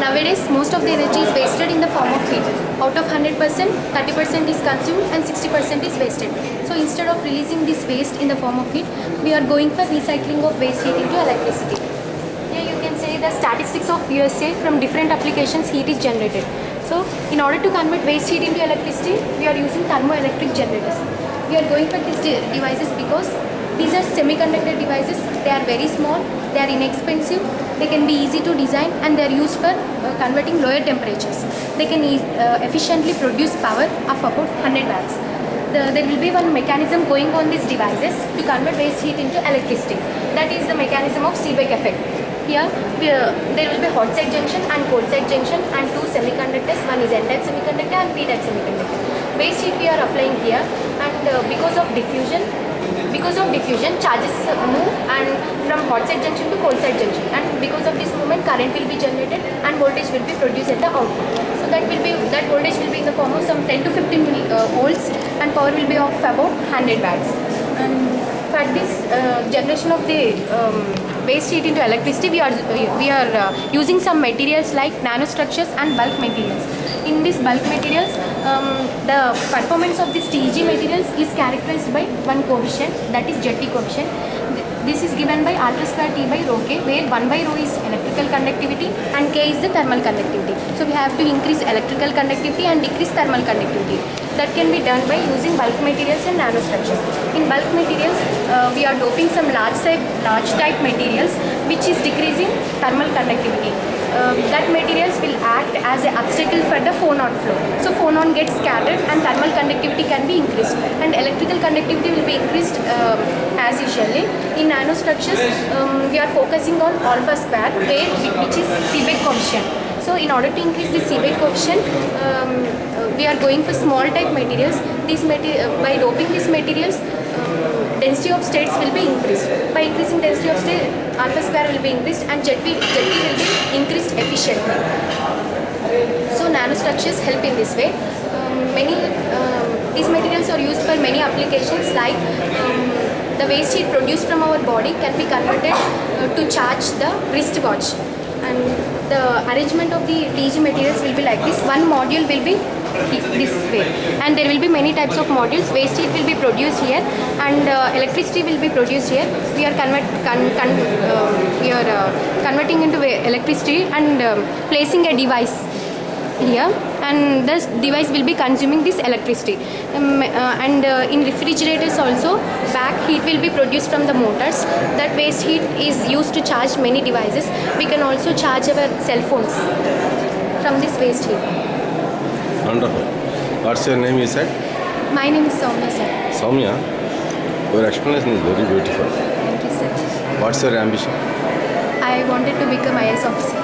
Nowadays, most of the energy is wasted in the form of heat. Out of 100%, 30% is consumed and 60% is wasted. So instead of releasing this waste in the form of heat, we are going for recycling of waste heat into electricity. Here you can say the statistics of USA. From different applications heat is generated. So in order to convert waste heat into electricity, we are using thermoelectric generators. We are going for these devices because these are semiconductor devices. They are very small, they are inexpensive, they can be easy to design, and they are used for converting lower temperatures. They can efficiently produce power of about 100 watts. There will be one mechanism going on these devices to convert waste heat into electricity. That is the mechanism of Seebeck effect. Here there will be hot side junction and cold side junction and two semiconductors. One is N-type semiconductor and P-type semiconductor. Waste heat we are applying here, and because of diffusion, charges move and from hot side junction to cold side junction, and because of this movement current will be generated and voltage will be produced at the output. So that voltage will be in the form of some 10 to 15 volts, and power will be of about 100 watts. And for this generation of the waste heat into electricity, we are using some materials like nanostructures and bulk materials. In these bulk materials, the performance of these TEG materials is characterized by one coefficient, that is Jetty coefficient. This is given by alpha square T by rho K, where 1 by rho is electrical conductivity and K is the thermal conductivity. So we have to increase electrical conductivity and decrease thermal conductivity. That can be done by using bulk materials and nanostructures. In bulk materials, we are doping some large type materials which is decreasing thermal conductivity. That materials will act as an obstacle for the phonon flow. So phonon gets scattered and thermal conductivity can be increased, and electrical conductivity will be increased as usually. In nanostructures, we are focusing on alpha square, which is Seebeck coefficient. So in order to increase the Seebeck coefficient, we are going for small type materials. By doping these materials, density of states will be increased. By increasing density of state, alpha square will be increased and Zt will be increased efficiently. So nanostructures help in this way. These materials are used for many applications, like the waste heat produced from our body can be converted to charge the wristwatch. And the arrangement of the TEG materials will be like this. One module will be this way, and there will be many types of modules. Waste heat will be produced here, and electricity will be produced here. We are converting into electricity and placing a device here, and this device will be consuming this electricity. In refrigerators also, back heat will be produced from the motors. That waste heat is used to charge many devices. We can also charge our cell phones from this waste heat. Wonderful. What's your name, you said? My name is Soumya, sir. Soumya, your explanation is very beautiful. Thank you, sir. What's your ambition? I wanted to become IAS officer.